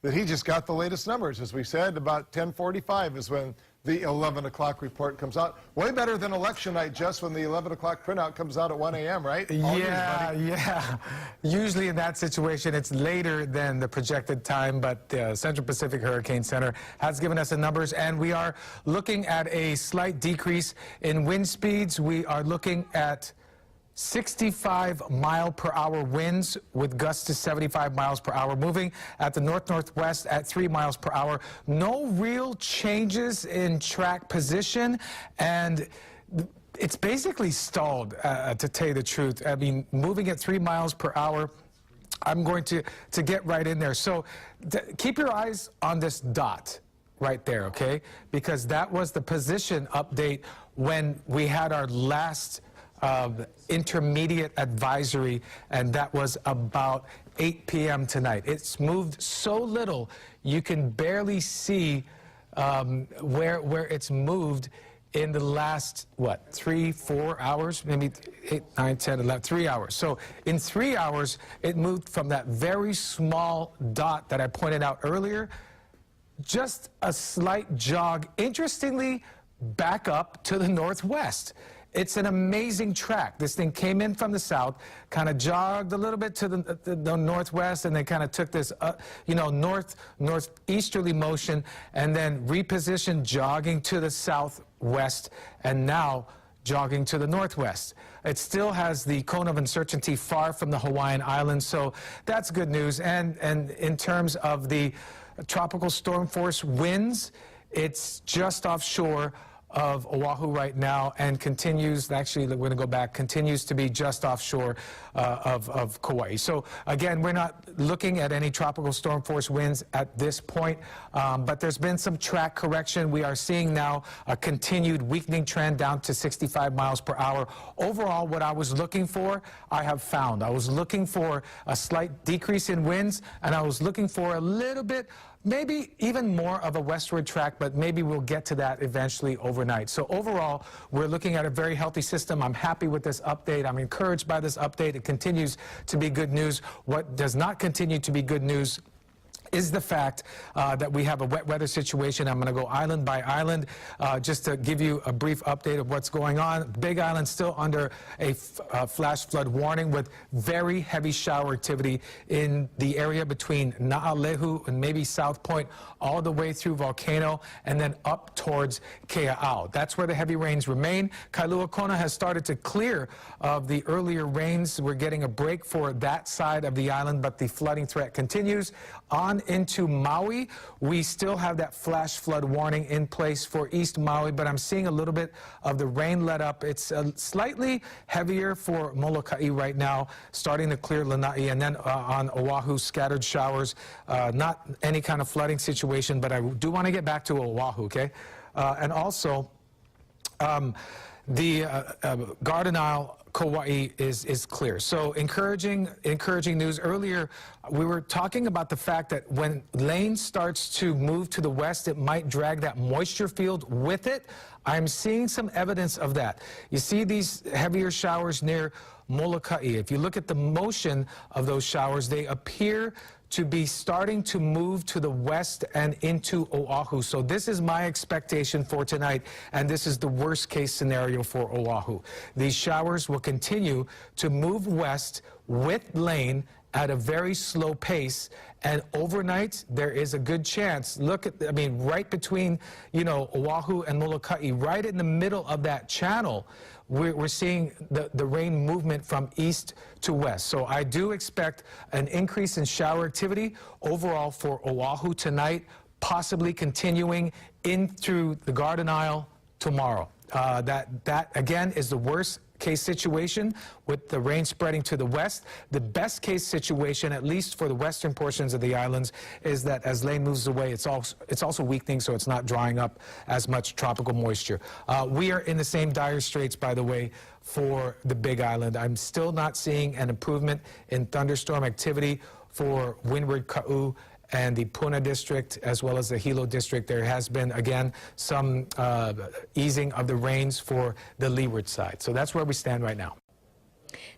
that he just got the latest numbers. As we said, about 10:45 is when the 11 o'clock report comes out. Way better than election night, just when the 11 o'clock printout comes out at 1 a.m., right? Yeah. Usually in that situation, it's later than the projected time, but the Central Pacific Hurricane Center has given us the numbers, and we are looking at a slight decrease in wind speeds. We are looking at 65-mile-per-hour winds with gusts to 75 miles per hour, moving at the north-northwest at 3 miles per hour. No real changes in track position, and it's basically stalled, to tell you the truth. I mean, moving at 3 miles per hour, I'm going to get right in there. So keep your eyes on this dot right there, okay? Because that was the position update when we had our last intermediate advisory, and that was about 8 p.m. tonight. It's moved so little, you can barely see where it's moved in the last, what, 3-4 hours, maybe 8, 9, 10, 11, 3 hours. So in 3 hours, it moved from that very small dot that I pointed out earlier, just a slight jog, interestingly, back up to the northwest. It's an amazing track. This thing came in from the south, kind of jogged a little bit to the northwest, and then kind of took this, northeasterly motion, and then repositioned, jogging to the southwest, and now jogging to the northwest. It still has the cone of uncertainty far from the Hawaiian Islands, so that's good news. And in terms of the tropical storm force winds, it's just offshore of Oahu right now and continues, actually we're going to go back, continues to be just offshore of Kauai. So again, we're not looking at any tropical storm force winds at this point, but there's been some track correction. We are seeing now a continued weakening trend down to 65 miles per hour. Overall, what I was looking for, I have found. I was looking for a slight decrease in winds, and I was looking for a little bit, maybe even more of a westward track, but maybe we'll get to that eventually overnight. So overall, we're looking at a very healthy system. I'm happy with this update. I'm encouraged by this update. It continues to be good news. What does not continue to be good news is the fact that we have a wet weather situation. I'm going to go island by island just to give you a brief update of what's going on. Big Island still under a flash flood warning with very heavy shower activity in the area between Na'alehu and maybe South Point all the way through Volcano and then up towards Kea'au. That's where the heavy rains remain. Kailua Kona has started to clear of the earlier rains. We're getting a break for that side of the island, but the flooding threat continues. On into Maui, we still have that flash flood warning in place for East Maui, but I'm seeing a little bit of the rain let up. It's slightly heavier for Molokai right now, starting to clear Lanai, and then on Oahu, scattered showers. Not any kind of flooding situation, but I do want to get back to Oahu, okay? And also, the Garden Isle, Kauai is clear. So encouraging news. Earlier, we were talking about the fact that when Lane starts to move to the west, it might drag that moisture field with it. I'm seeing some evidence of that. You see these heavier showers near Molokai. If you look at the motion of those showers, they appear to be starting to move to the west and into Oahu. So this is my expectation for tonight, and this is the worst case scenario for Oahu. These showers will continue to move west with Lane at a very slow pace, and overnight there is a good chance, look at, I mean, right between, Oahu and Molokai, right in the middle of that channel, we're seeing the rain movement from east to west. So I do expect an increase in shower activity overall for Oahu tonight, possibly continuing in through the Garden Isle tomorrow. That again is the worst case situation with the rain spreading to the west. The best case situation, at least for the western portions of the islands, is that as Lane moves away, it's also weakening, so it's not drying up as much tropical moisture. We are in the same dire straits, by the way, for the Big Island. I'm still not seeing an improvement in thunderstorm activity for Windward Ka'u and the Puna district, as well as the Hilo district. There has been, again, some easing of the rains for the leeward side. So that's where we stand right now.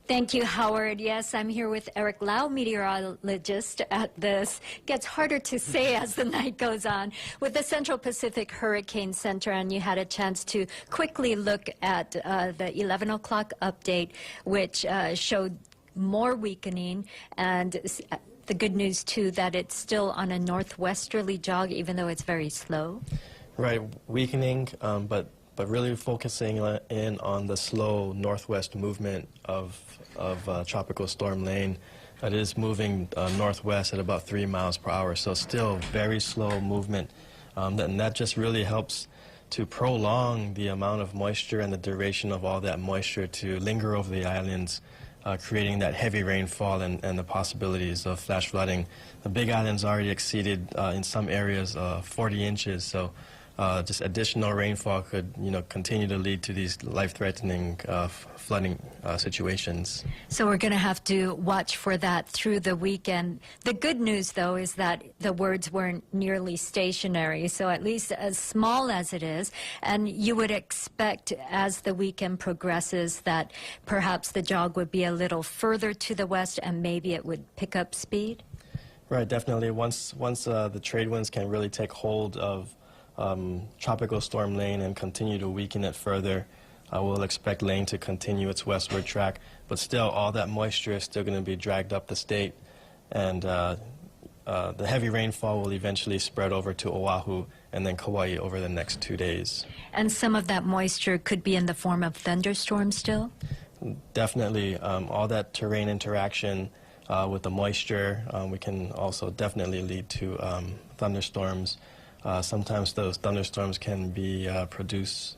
Thank you, Howard. Yes, I'm here with Eric Lau, meteorologist at this. Gets harder to say as the night goes on. With the Central Pacific Hurricane Center, and you had a chance to quickly look at the 11 o'clock update, which showed more weakening, and the good news, too, that it's still on a northwesterly jog, even though it's very slow. Right, weakening, but really focusing in on the slow northwest movement of Tropical Storm Lane. It is moving northwest at about 3 miles per hour, so still very slow movement. And that just really helps to prolong the amount of moisture and the duration of all that moisture to linger over the islands, creating that heavy rainfall and the possibilities of flash flooding. The Big Island's already exceeded in some areas 40 inches, so just additional rainfall could, continue to lead to these life-threatening flooding situations. So we're going to have to watch for that through the weekend. The good news, though, is that the words weren't nearly stationary, so at least as small as it is, and you would expect as the weekend progresses that perhaps the jog would be a little further to the west and maybe it would pick up speed? Right, definitely. Once the trade winds can really take hold of Tropical Storm Lane and continue to weaken it further, we'll expect Lane to continue its westward track, but still all that moisture is still going to be dragged up the state, and the heavy rainfall will eventually spread over to Oahu and then Kauai over the next 2 days. And some of that moisture could be in the form of thunderstorms still? Definitely. All that terrain interaction with the moisture, we can also definitely lead to thunderstorms. Sometimes those thunderstorms can be produce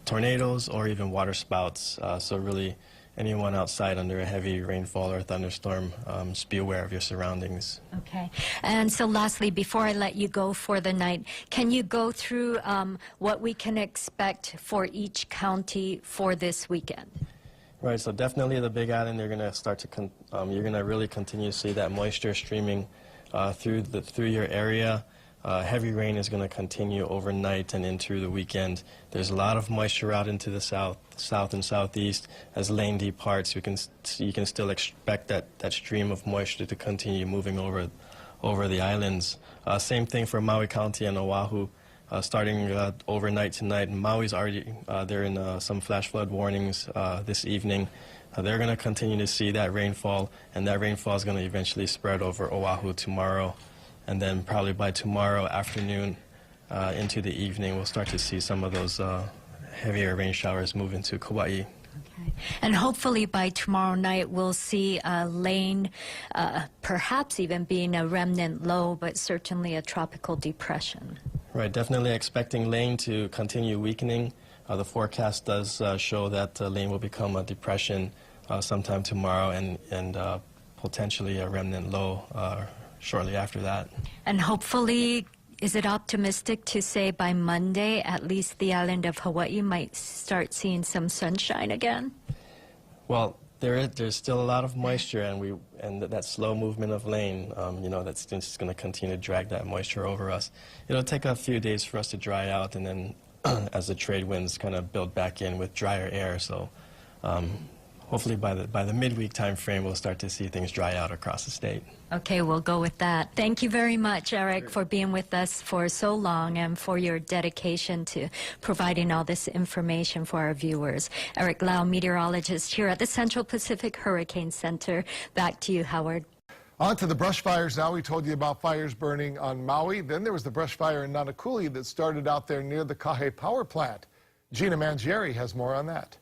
tornadoes or even water spouts. So really, anyone outside under a heavy rainfall or thunderstorm, just be aware of your surroundings. Okay. And so lastly, before I let you go for the night, can you go through what we can expect for each county for this weekend? Right, so definitely the Big Island, you're going to start to, you're going to really continue to see that moisture streaming through your area. Heavy rain is going to continue overnight and into the weekend. There's a lot of moisture out into the south and southeast. As Lane departs, you can still expect that stream of moisture to continue moving over the islands. Same thing for Maui County and Oahu. Starting overnight tonight, Maui's already they're in some flash flood warnings this evening. They're going to continue to see that rainfall, and that rainfall is going to eventually spread over Oahu tomorrow. And then probably by tomorrow afternoon into the evening, we'll start to see some of those heavier rain showers move into Kauai. Okay. And hopefully by tomorrow night, we'll see Lane perhaps even being a remnant low, but certainly a tropical depression. Right, definitely expecting Lane to continue weakening. The forecast does show that Lane will become a depression sometime tomorrow and potentially a remnant low shortly after that. And hopefully, is it optimistic to say by Monday, at least the island of Hawaii might start seeing some sunshine again? Well, there's still a lot of moisture, and that slow movement of Lane, that's just going to continue to drag that moisture over us. It'll take a few days for us to dry out, and then as the trade winds kind of build back in with drier air. So hopefully by the midweek time frame, we'll start to see things dry out across the state. Okay, we'll go with that. Thank you very much, Eric, for being with us for so long and for your dedication to providing all this information for our viewers. Eric Lau, meteorologist here at the Central Pacific Hurricane Center. Back to you, Howard. On to the brush fires now. We told you about fires burning on Maui. Then there was the brush fire in Nanakuli that started out there near the Kahe power plant. Gina Mangieri has more on that.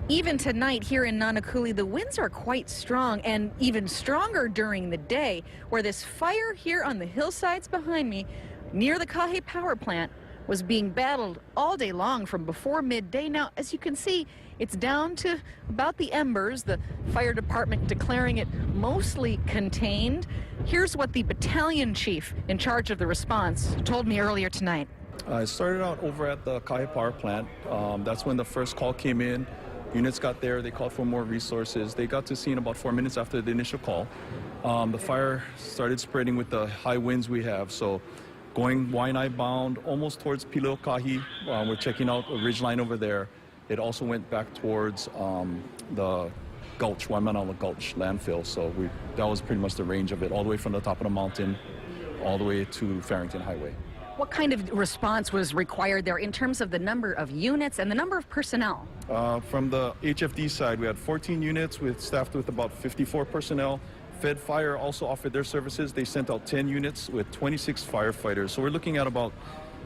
Even tonight here in Nanakuli, the winds are quite strong and even stronger during the day, where this fire here on the hillsides behind me near the Kahe power plant was being battled all day long from before midday. Now, as you can see, it's down to about the embers, the fire department declaring it mostly contained. Here's what the battalion chief in charge of the response told me earlier tonight. It started out over at the Kahe power plant. That's when the first call came in. Units got there, they called for more resources. They got to scene about 4 minutes after the initial call. The fire started spreading with the high winds we have. So going Waianae bound almost towards Pileokahi. We're checking out a ridge line over there. It also went back towards the Gulch, Waimanalo Gulch landfill. So that was pretty much the range of it, all the way from the top of the mountain, all the way to Farrington Highway. What kind of response was required there in terms of the number of units and the number of personnel? From the HFD side, we had 14 units staffed with about 54 personnel. Fed Fire also offered their services. They sent out 10 units with 26 firefighters. So we're looking at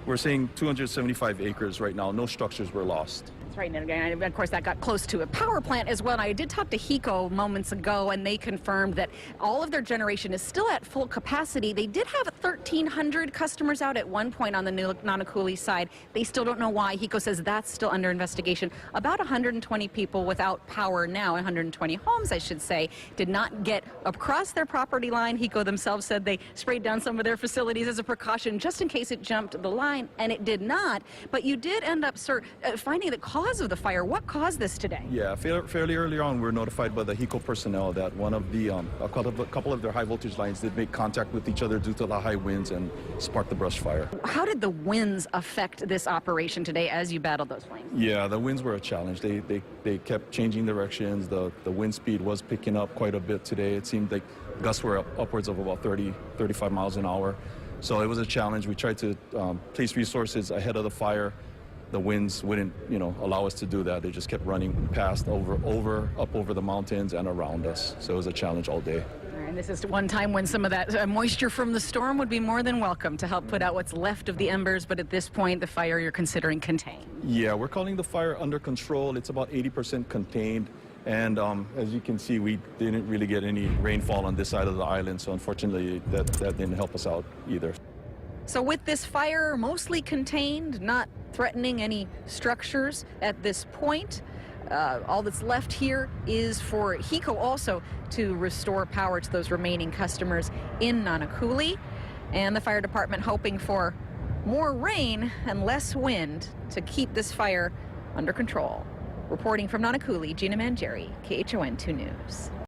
we're saying 275 acres right now. No structures were lost. That's right, and of course that got close to a power plant as well. And I did talk to HECO moments ago, and they confirmed that all of their generation is still at full capacity. They did have 1,300 customers out at one point on the Nanakuli side. They still don't know why. HECO says that's still under investigation. About 120 people without power now, 120 homes, I should say, did not get across their property line. HECO themselves said they sprayed down some of their facilities as a precaution just in case it jumped the line, and it did not. But you did end up, sir, finding the cause of the fire. What caused this today? Yeah, fairly early on, we were notified by the HECO personnel that one of the a couple of their high voltage lines did make contact with each other due to the high winds and sparked the brush fire. How did the winds affect this operation today as you battled those flames? Yeah, the winds were a challenge. They kept changing directions. The wind speed was picking up quite a bit today. It seemed like gusts were upwards of about 35 miles an hour. So it was a challenge. We tried to place resources ahead of the fire. The winds wouldn't, allow us to do that. They just kept running past, up over the mountains and around us. So it was a challenge all day. And this is one time when some of that moisture from the storm would be more than welcome to help put out what's left of the embers. But at this point, the fire you're considering contained. Yeah, we're calling the fire under control. It's about 80% contained. And as you can see, we didn't really get any rainfall on this side of the island. So unfortunately, that didn't help us out either. So with this fire mostly contained, not threatening any structures at this point, all that's left here is for HECO also to restore power to those remaining customers in Nanakuli, and the fire department hoping for more rain and less wind to keep this fire under control. Reporting from Nanakuli, Gina Mangieri, KHON 2 News.